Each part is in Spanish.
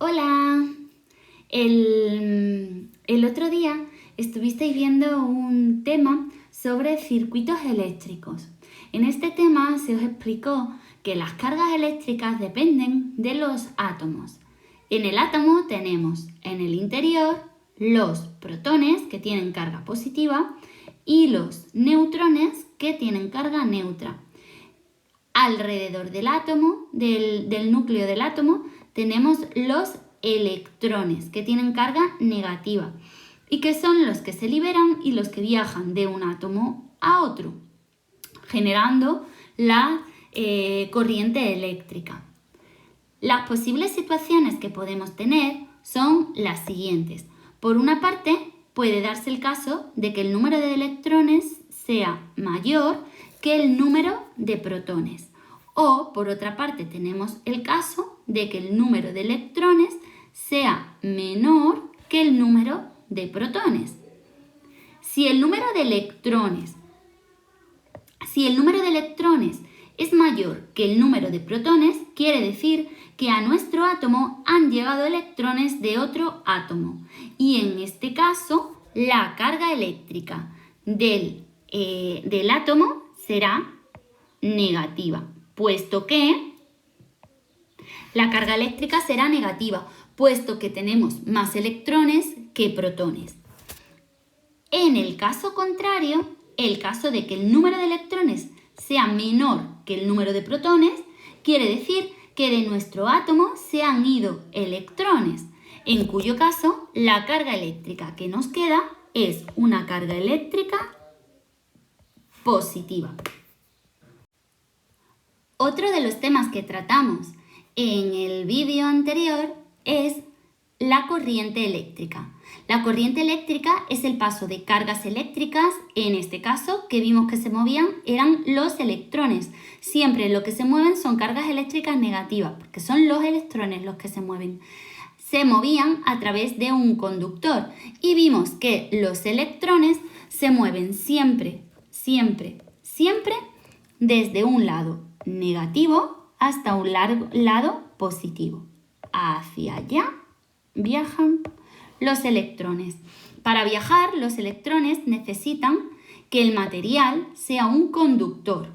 Hola, el otro día estuvisteis viendo un tema sobre circuitos eléctricos. En este tema se os explicó que las cargas eléctricas dependen de los átomos. En el átomo tenemos en el interior los protones que tienen carga positiva y los neutrones que tienen carga neutra. Alrededor del átomo, del núcleo del átomo, tenemos los electrones que tienen carga negativa y que son los que se liberan y los que viajan de un átomo a otro, generando la corriente eléctrica. Las posibles situaciones que podemos tener son las siguientes. Por una parte, puede darse el caso de que el número de electrones sea mayor que el número de protones. O, por otra parte, tenemos el caso de que el número de electrones sea menor que el número de protones. Si el número de electrones es mayor que el número de protones, quiere decir que a nuestro átomo han llegado electrones de otro átomo. Y en este caso, la carga eléctrica del átomo será negativa, puesto que tenemos más electrones que protones. En el caso contrario, el caso de que el número de electrones sea menor que el número de protones, quiere decir que de nuestro átomo se han ido electrones, en cuyo caso la carga eléctrica que nos queda es una carga eléctrica positiva. Otro de los temas que tratamos en el vídeo anterior es la corriente eléctrica. La corriente eléctrica es el paso de cargas eléctricas, en este caso que vimos que se movían eran los electrones. Siempre lo que se mueven son cargas eléctricas negativas, porque son los electrones los que se mueven. Se movían a través de un conductor y vimos que los electrones se mueven siempre desde un lado negativo hasta un lado positivo. Hacia allá viajan los electrones. Para viajar, los electrones necesitan que el material sea un conductor.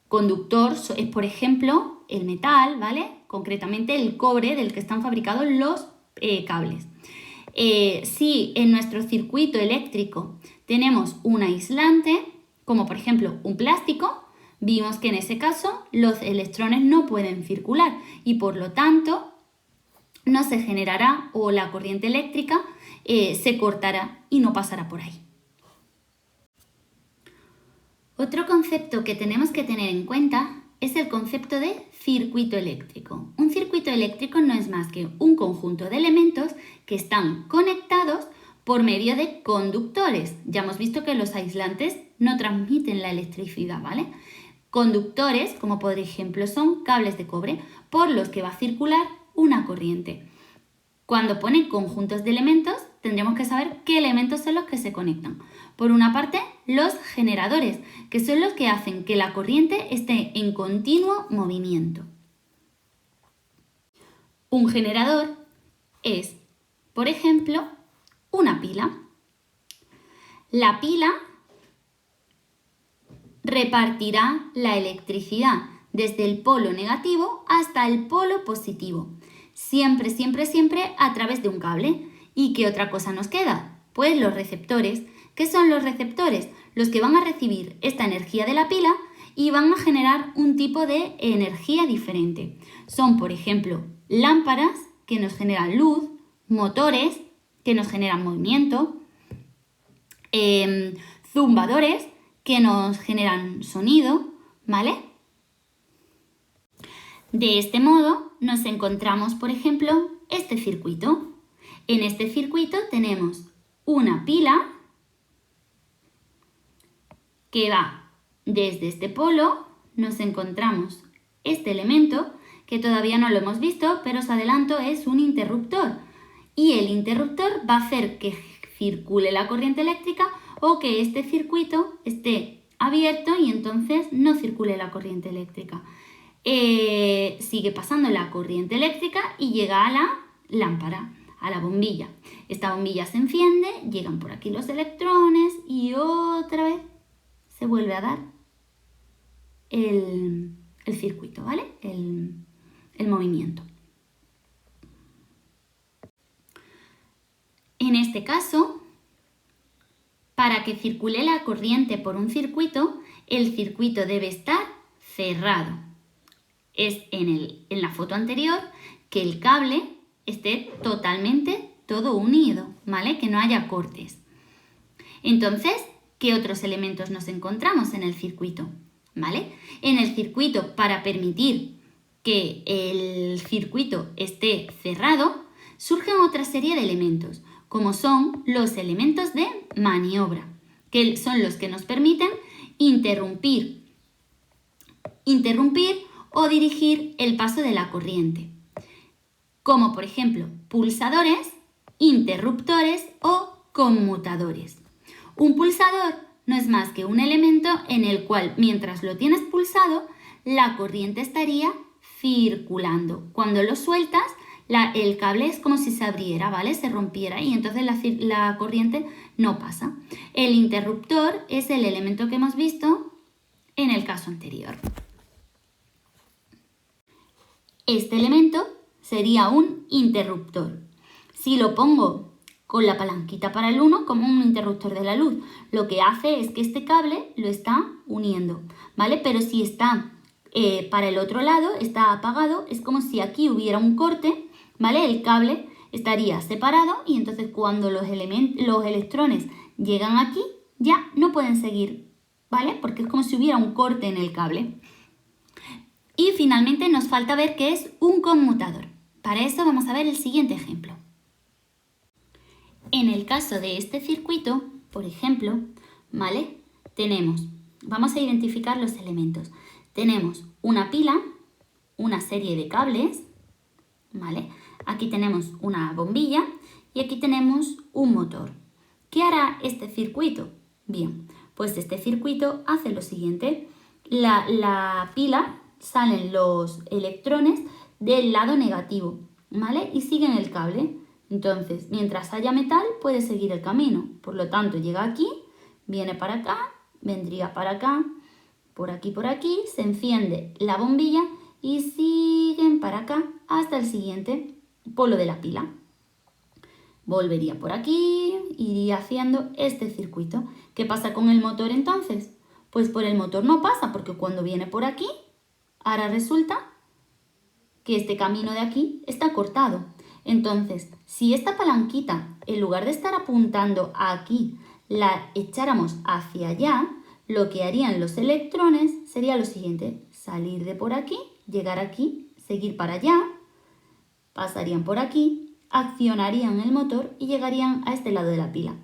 Conductor es, por ejemplo, el metal, ¿vale? Concretamente el cobre del que están fabricados los cables. Si en nuestro circuito eléctrico tenemos un aislante, como por ejemplo un plástico, vimos que en ese caso los electrones no pueden circular y por lo tanto no se generará o la corriente eléctrica se cortará y no pasará por ahí. Otro concepto que tenemos que tener en cuenta es el concepto de circuito eléctrico. Un circuito eléctrico no es más que un conjunto de elementos que están conectados por medio de conductores. Ya hemos visto que los aislantes no transmiten la electricidad, ¿vale? Conductores, como por ejemplo son cables de cobre, por los que va a circular una corriente. Cuando pone conjuntos de elementos, tendremos que saber qué elementos son los que se conectan. Por una parte, los generadores, que son los que hacen que la corriente esté en continuo movimiento. Un generador es, por ejemplo, una pila. La pila repartirá la electricidad desde el polo negativo hasta el polo positivo. Siempre a través de un cable. ¿Y qué otra cosa nos queda? Pues los receptores. ¿Qué son los receptores? Los que van a recibir esta energía de la pila y van a generar un tipo de energía diferente. Son, por ejemplo, lámparas que nos generan luz, motores que nos generan movimiento, zumbadores que nos generan sonido, ¿vale? De este modo nos encontramos, por ejemplo, este circuito. En este circuito tenemos una pila que va desde este polo, nos encontramos este elemento que todavía no lo hemos visto, pero os adelanto, es un interruptor. Y el interruptor va a hacer que circule la corriente eléctrica o que este circuito esté abierto y entonces no circule la corriente eléctrica. Sigue pasando la corriente eléctrica y llega a la lámpara, a la bombilla. Esta bombilla se enciende, llegan por aquí los electrones y otra vez se vuelve a dar el circuito, ¿vale? El movimiento. En este caso, para que circule la corriente por un circuito, el circuito debe estar cerrado. Es en la foto anterior que el cable esté totalmente todo unido, ¿vale? Que no haya cortes. Entonces, ¿qué otros elementos nos encontramos en el circuito? ¿Vale? En el circuito, para permitir que el circuito esté cerrado, surgen otra serie de elementos, como son los elementos de maniobra, que son los que nos permiten interrumpir o dirigir el paso de la corriente, como por ejemplo pulsadores, interruptores o conmutadores. Un pulsador no es más que un elemento en el cual, mientras lo tienes pulsado, la corriente estaría circulando. Cuando lo sueltas, el cable es como si se abriera, ¿vale? Se rompiera y entonces la corriente no pasa. El interruptor es el elemento que hemos visto en el caso anterior. Este elemento sería un interruptor. Si lo pongo con la palanquita para el 1, como un interruptor de la luz, lo que hace es que este cable lo está uniendo, ¿vale? Pero si está para el otro lado, está apagado, es como si aquí hubiera un corte, ¿vale? El cable estaría separado y entonces cuando los electrones llegan aquí, ya no pueden seguir, ¿vale? Porque es como si hubiera un corte en el cable. Y finalmente nos falta ver qué es un conmutador. Para eso vamos a ver el siguiente ejemplo. En el caso de este circuito, por ejemplo, ¿vale? Vamos a identificar los elementos. Tenemos una pila, una serie de cables, ¿vale? Aquí tenemos una bombilla y aquí tenemos un motor. ¿Qué hará este circuito? Bien, pues este circuito hace lo siguiente. La pila, salen los electrones del lado negativo, ¿vale? Y siguen el cable. Entonces, mientras haya metal, puede seguir el camino. Por lo tanto, llega aquí, viene para acá, vendría para acá, por aquí, se enciende la bombilla y siguen para acá hasta el siguiente polo de la pila. Volvería por aquí, iría haciendo este circuito. ¿Qué pasa con el motor entonces? Pues por el motor no pasa, porque cuando viene por aquí, ahora resulta que este camino de aquí está cortado. Entonces, si esta palanquita, en lugar de estar apuntando aquí, la echáramos hacia allá, lo que harían los electrones sería lo siguiente: salir de por aquí, llegar aquí, seguir para allá, pasarían por aquí, accionarían el motor y llegarían a este lado de la pila.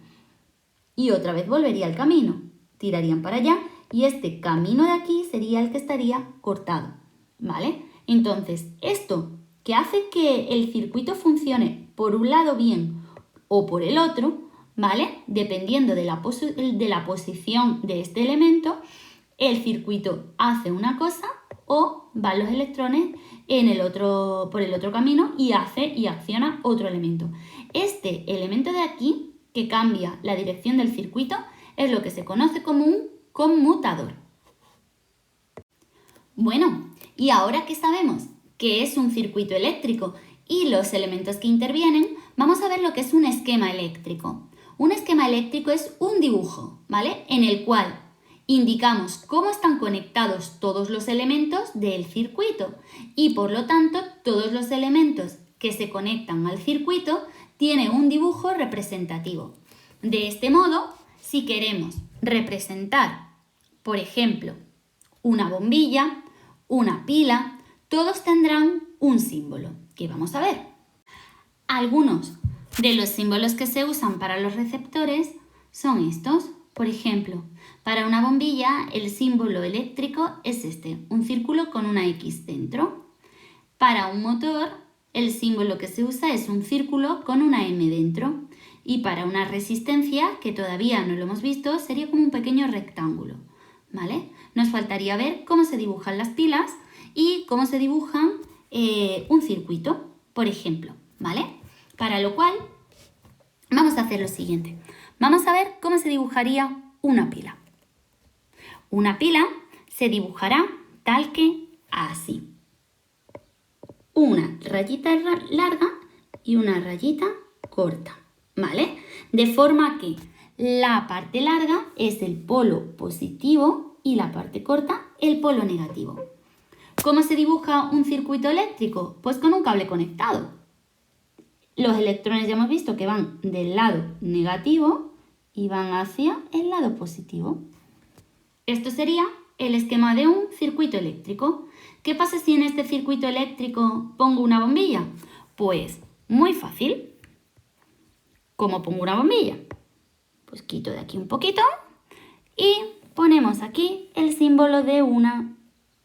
Y otra vez volvería el camino, tirarían para allá y este camino de aquí sería el que estaría cortado, ¿vale? Entonces, esto que hace que el circuito funcione por un lado bien o por el otro, ¿vale? Dependiendo de la posición de este elemento, el circuito hace una cosa o van los electrones por el otro camino y hace y acciona otro elemento. Este elemento de aquí, que cambia la dirección del circuito, es lo que se conoce como un conmutador. Bueno, y ahora que sabemos qué es un circuito eléctrico y los elementos que intervienen, vamos a ver lo que es un esquema eléctrico. Un esquema eléctrico es un dibujo, ¿vale? En el cual indicamos cómo están conectados todos los elementos del circuito y por lo tanto todos los elementos que se conectan al circuito tienen un dibujo representativo. De este modo, si queremos representar, por ejemplo, una bombilla, una pila, todos tendrán un símbolo, que vamos a ver. Algunos de los símbolos que se usan para los receptores son estos. Por ejemplo, para una bombilla el símbolo eléctrico es este, un círculo con una X dentro. Para un motor el símbolo que se usa es un círculo con una M dentro. Y para una resistencia, que todavía no lo hemos visto, sería como un pequeño rectángulo, ¿vale? Nos faltaría ver cómo se dibujan las pilas y cómo se dibujan un circuito, por ejemplo, ¿vale? Para lo cual vamos a hacer lo siguiente. Vamos a ver cómo se dibujaría una pila. Una pila se dibujará tal que así. Una rayita larga y una rayita corta, ¿vale? De forma que la parte larga es el polo positivo y la parte corta el polo negativo. ¿Cómo se dibuja un circuito eléctrico? Pues con un cable conectado. Los electrones ya hemos visto que van del lado negativo y van hacia el lado positivo. Esto sería el esquema de un circuito eléctrico. ¿Qué pasa si en este circuito eléctrico pongo una bombilla? Pues muy fácil. ¿Cómo pongo una bombilla? Pues quito de aquí un poquito y ponemos aquí el símbolo de una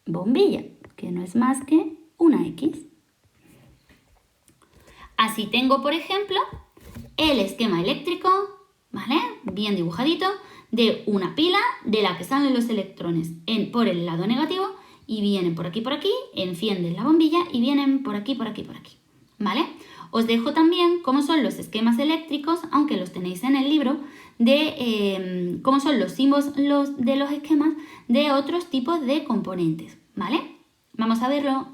bombilla, que no es más que una X. Así tengo, por ejemplo, el esquema eléctrico, ¿vale? Bien dibujadito, de una pila de la que salen los electrones por el lado negativo y vienen por aquí, encienden la bombilla y vienen por aquí, ¿vale? Os dejo también cómo son los esquemas eléctricos, aunque los tenéis en el libro, de cómo son los símbolos de los esquemas de otros tipos de componentes, ¿vale? Vamos a verlo